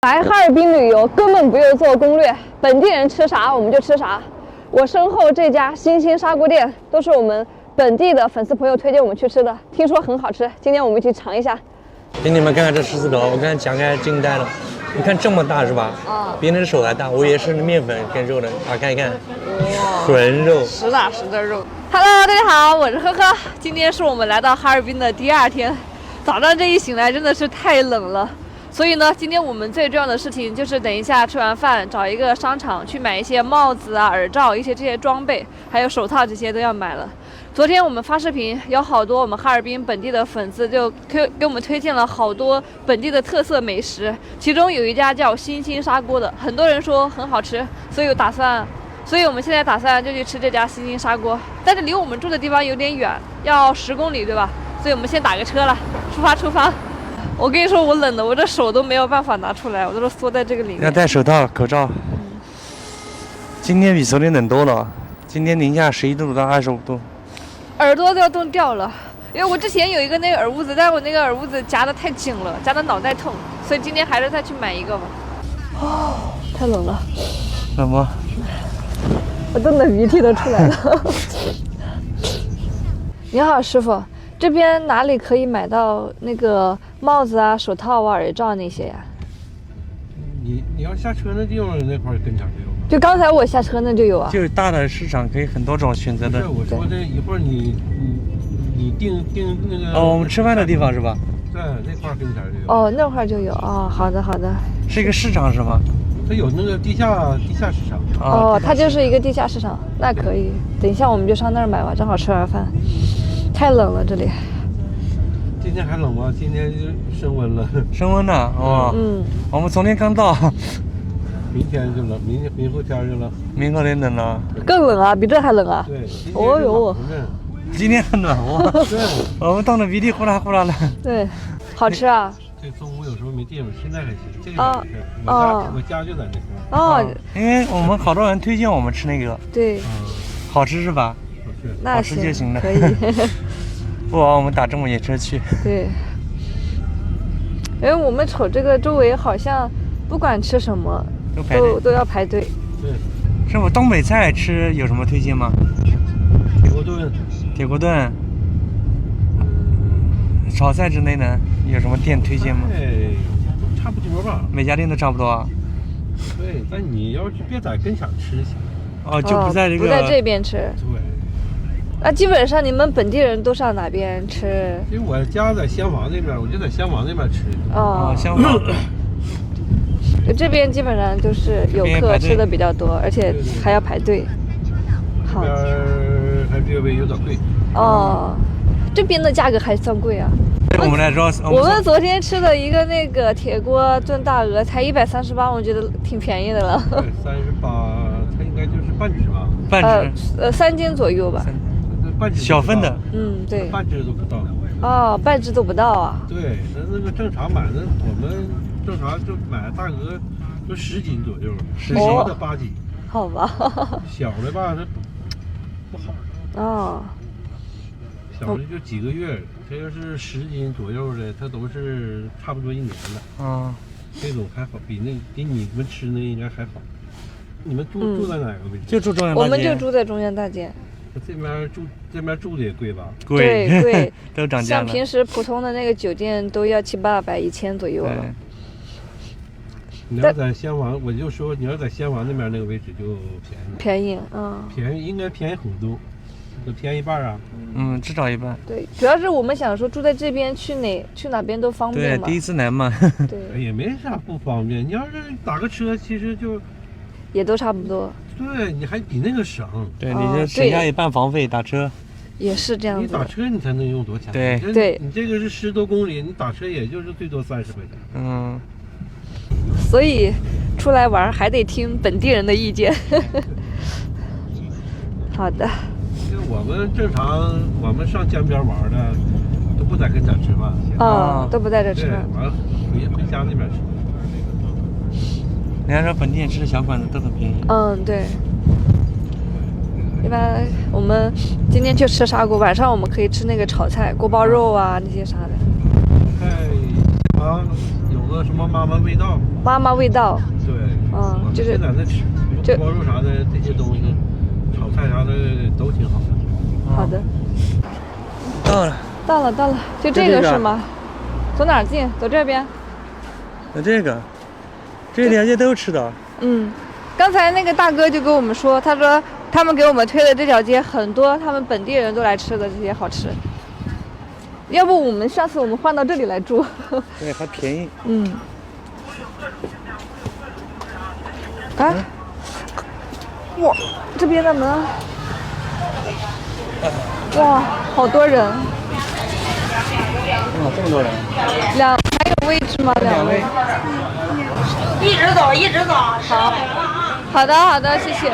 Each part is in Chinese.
来哈尔滨旅游根本不用做攻略，本地人吃啥我们就吃啥。我身后这家新兴砂锅店都是我们本地的粉丝朋友推荐我们去吃的，听说很好吃，今天我们一起尝一下。给你们看看这狮子头，我刚才夹开惊呆了，你看这么大是吧？啊，比你的手还大，我以为是面粉跟肉的，打开一看，纯肉，实打实的肉。Hello， 大家好，我是呵呵，今天是我们来到哈尔滨的第二天，早上这一醒来真的是太冷了。所以呢，今天我们最重要的事情就是等一下吃完饭，找一个商场去买一些帽子啊、耳罩、一些这些装备，还有手套，这些都要买了。昨天我们发视频，有好多我们哈尔滨本地的粉丝就给我们推荐了好多本地的特色美食，其中有一家叫新兴砂锅的，很多人说很好吃，所以我们现在打算就去吃这家新兴砂锅，但是离我们住的地方有点远，要10公里，对吧？所以我们先打个车了，出发。我跟你说，我冷的，我这手都没有办法拿出来，我都是缩在这个里面。要戴手套、口罩。今天比昨天冷多了，今天零下11度到25度。耳朵都要冻掉了，因为我之前有一个那个耳捂子，但是我那个耳捂子夹得太紧了，夹得脑袋痛，所以今天还是再去买一个吧。哦，太冷了。冷吗？我冻得鼻涕都出来了。你好，师傅。这边哪里可以买到那个帽子啊、手套啊、耳罩那些呀？你要下车那地方那块跟前就有。就刚才我下车那就有啊。就是大的市场可以很多种选择的。我说这一会儿你订那个。哦，我们吃饭的地方是吧？对，那块跟前就有。哦，那块就有哦。好的。是一个市场是吗？它有那个地下市场。哦，它就是一个地下市场，那可以。等一下我们就上那儿买吧，正好吃完饭。太冷了这里。今天还冷吗？今天就升温了。升温了哦。我们昨天刚到。明天就冷，明后天就冷。明后天冷了。更冷啊，比这还冷啊。对。哦呦。今天很暖和。对。我们冻得鼻涕呼啦呼啦的。对。好吃啊。这中午有时候没地方，现在还行。这个也是。我家就在那块。哦。因为我们好多人推荐我们吃那个。对。好吃是吧？好吃就行了。可以。不枉我们打这么远车去。对。因为我们瞅这个周围好像不管吃什么都要排队。对。师傅，东北菜吃有什么推荐吗？铁锅炖。炒菜之类的有什么店推荐吗？差不多吧。每家店都差不多啊。对，但你要是别在跟前吃行。哦，就不在这个。不在这边吃。对。那基本上你们本地人都上哪边吃？因为我家在襄王那边，我就在襄王那边吃。哦，襄王。这边基本上就是游客吃的比较多，而且还要排队。这边还略微有点贵。哦，这边的价格还算贵啊。对我们来说，我们昨天吃的一个那个铁锅炖大鹅才138，我觉得挺便宜的了。对，38，它应该就是半只吧？半只。3斤左右吧。半只小份的。对。半只都不到。哦，半只都不到啊。对，那个正常买的，我们正常就买大鹅，就10斤左右，10斤的8斤。好吧。小的吧，它不好。哦。小的就几个月，它要是10斤左右的，它都是差不多1年的。这种还好，比你们吃的应该还好。你们住在哪个位置？就住中央大街。我们就住在中央大街。这边住的也贵吧？贵，都涨价了。像平时普通的那个酒店都要700-800、1000左右了。你要在襄王，我就说你要在襄王那边那个位置就便宜。便宜，应该便宜很多，都便宜一半啊。至少一半。对，主要是我们想说住在这边去哪边都方便嘛。对，第一次来嘛。对。也没啥不方便，你要是打个车，其实就也都差不多。对，你还比那个省。对，你就省下一半房费打车。也是这样子。你打车你才能用多钱？对，你这个是10多公里，你打车也就是最多30块钱。所以出来玩还得听本地人的意见。好的。因为我们正常，我们上江边玩的都不在跟前吃饭。都不在这吃饭。完了回家那边吃。人家说本地人吃的小馆子都很便宜。对。一般我们今天去吃砂锅，晚上我们可以吃那个炒菜、锅包肉啊那些啥的。在有个个什么妈妈味道。妈妈味道。对。就是现在在吃锅肉啥的这些东西，炒菜啥的都挺好的。好的。到了，就这个是吗？走哪儿进？走这边。走这个，这条街都吃的。刚才那个大哥就跟我们说，他说他们给我们推的这条街很多他们本地人都来吃的这些好吃。要不下次我们换到这里来住？对，还便宜。哇，这边的门，哇，好多人。哇，这么多人。还有位置吗？2位。一直走。好的，谢谢。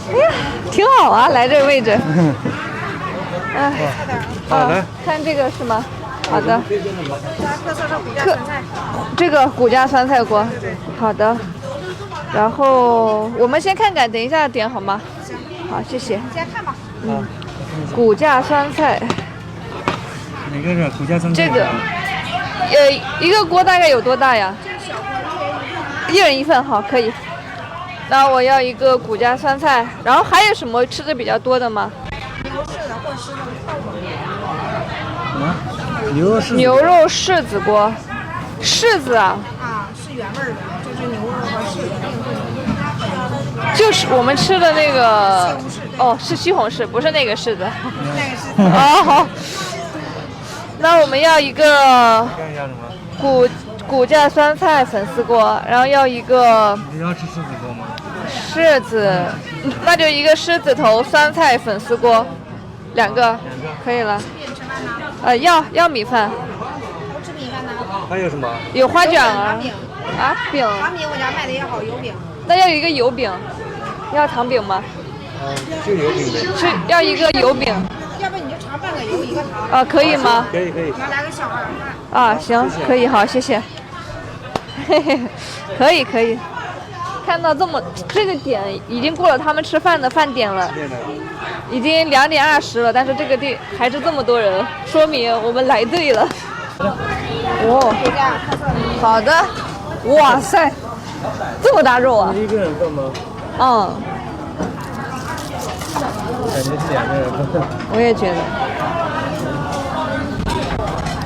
哎呀，挺好啊，来这个位置。好的。看这个是吗？好的。特色的骨架酸菜。这个骨架酸菜锅。好的。然后我们先看看，等一下点好吗？行。好，谢谢。先看吧。骨架酸菜。哪个是骨架酸菜？这个，一个锅大概有多大呀？一人一份，好，可以。那我要一个骨架酸菜，然后还有什么吃的比较多的吗？牛肉柿子锅，柿子啊？是原味的，就是牛肉和柿子。就是我们吃的那个，是西红柿，不是那个柿子。那个是。好。那我们要一个骨架酸菜粉丝锅，然后要一个。你要吃狮子锅吗？柿子，那就一个狮子头酸菜粉丝锅，2个，可以了。要米饭。我吃米饭呢。还有什么？有花卷啊。饼。糖饼我家卖的也好，油饼。那要一个油饼，要糖饼吗？就油饼呗。是要一个油饼。要不你就尝半个油一个糖。可以吗？可以。要来个小二饭。行，可以，好，谢谢。可以。看到这个点已经过了他们吃饭的饭点了，已经2点20了，但是这个店还是这么多人，说明我们来对了。好的。哇塞，这么大肉啊！一个人份吗？感觉是2个人份。我也觉得。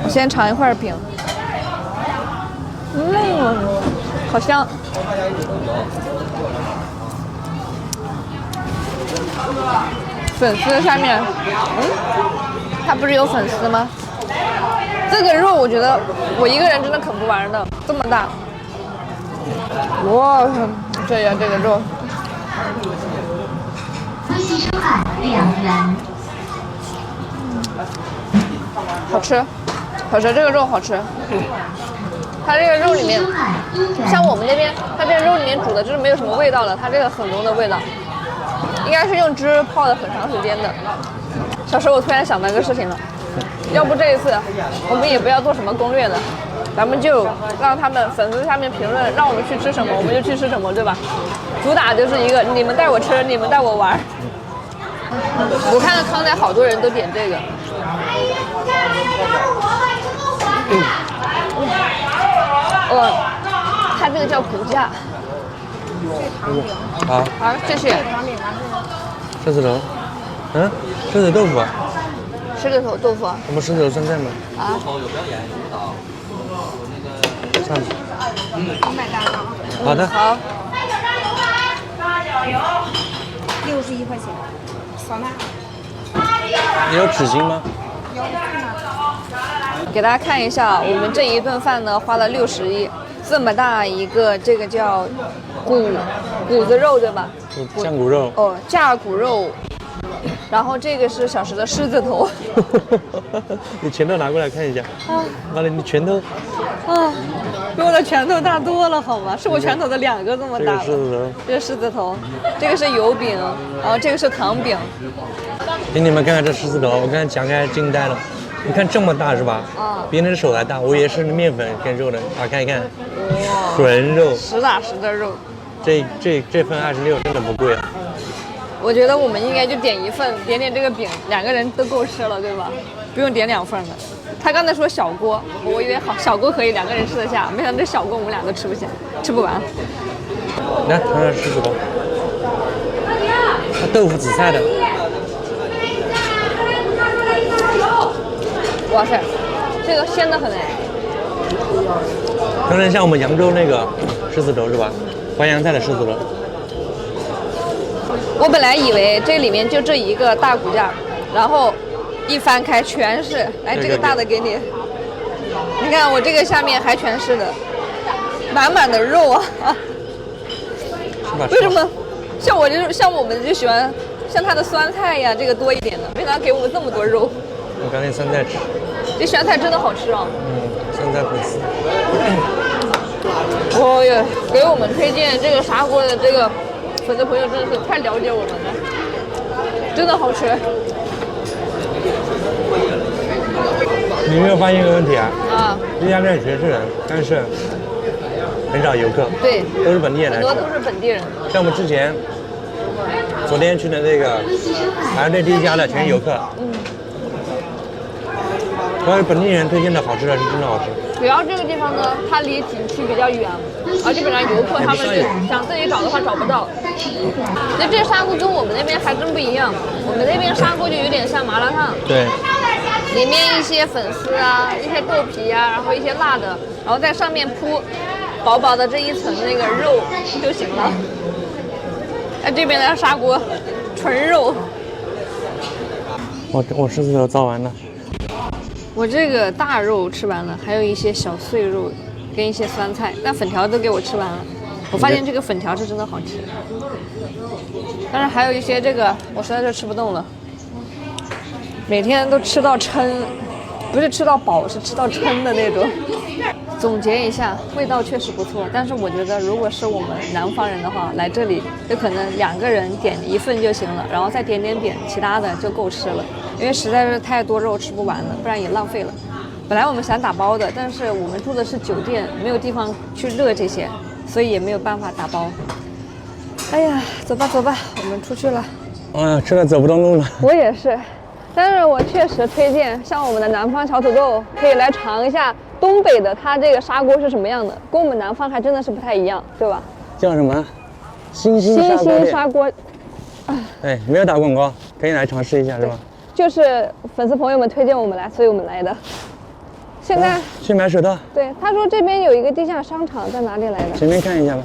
我先尝一块饼。好香。粉丝下面，它不是有粉丝吗？这个肉我觉得我一个人真的啃不完的，这么大。哇，这个肉。微信收看2元。好吃，这个肉好吃。它这个肉里面，像我们那边，它这个肉里面煮的就是没有什么味道了，它这个很浓的味道，应该是用汁泡了很长时间的。小时候我突然想到一个事情了，要不这一次我们也不要做什么攻略了，咱们就让他们粉丝下面评论，让我们去吃什么我们就去吃什么，对吧？主打就是一个你们带我吃，你们带我玩。我看康乃好多人都点这个。它这个叫骨架。好，谢谢。狮子头，狮子豆腐啊？狮子头豆腐啊？什么狮子头酸菜吗？上去。好的。好。 61块钱，扫码。你有纸巾吗？有。给大家看一下，我们这一顿饭呢花了61，这么大一个，这个叫骨子肉对吧？酱骨肉。哦，架骨肉。然后这个是小时的狮子头。你拳头拿过来看一下。完了，你拳头。比我的拳头大多了，好吗？是我拳头的2个这么大。这是狮子头，这个是油饼，然后这个是糖饼。给你们看看这狮子头，我刚才讲开惊呆了。你看这么大是吧？比人的手还大。我也是面粉跟肉的，打开一看，纯肉，实打实的肉。这份26真的不贵啊。我觉得我们应该就点一份，点这个饼，2个人都够吃了，对吧？不用点2份的。他刚才说小锅，我以为好小锅可以2个人吃得下，没想到这小锅我们俩都吃不下，吃不完。来，尝尝狮子头，豆腐紫菜的。哇塞，这个鲜得很哎。有点像我们扬州那个狮子头是吧？淮扬菜的狮子头。我本来以为这里面就这一个大骨架，然后一翻开全是，来这个大的给你。你看我这个下面还全是的，满满的肉啊！为什么像我们就喜欢像它的酸菜呀这个多一点呢？为啥给我们这么多肉？我刚才酸菜吃。这酸菜真的好吃啊！酸菜粉丝。哦哟，给我们推荐这个砂锅的这个粉丝朋友真的是太了解我们了，真的好吃。你有没有发现一个问题啊？啊，这家店全是人，但是很少游客。对，都是本地人来吃。很多都是本地人。像我们之前昨天去的那个排队第1家的全是游客。主要是本地人推荐的好吃的是真的好吃。主要这个地方呢，它离景区比较远，而基本上游客他们是想自己找的话找不到。那这砂锅跟我们那边还真不一样，我们那边砂锅就有点像麻辣烫，对，里面一些粉丝啊，一些豆皮啊，然后一些辣的，然后在上面铺薄薄的这一层那个肉就行了。那这边的砂锅纯肉。我狮子头造完了。我这个大肉吃完了，还有一些小碎肉，跟一些酸菜，但粉条都给我吃完了。我发现这个粉条是真的好吃，但是还有一些这个我实在是吃不动了，每天都吃到撑，不是吃到饱，是吃到撑的那种。总结一下，味道确实不错，但是我觉得如果是我们南方人的话，来这里就可能2个人点1份就行了，然后再点其他的就够吃了。因为实在是太多肉吃不完了，不然也浪费了。本来我们想打包的，但是我们住的是酒店，没有地方去热这些，所以也没有办法打包。哎呀，走吧走吧，我们出去了。哎呀，吃了走不动路了。我也是，但是我确实推荐像我们的南方小土豆，可以来尝一下东北的它这个砂锅是什么样的，跟我们南方还真的是不太一样，对吧？叫什么？星星砂锅。哎，没有打广告，可以来尝试一下，是吧？就是粉丝朋友们推荐我们来，所以我们来的。现在去买手套。对，他说这边有一个地下商场，在哪里来的？前面看一下吧。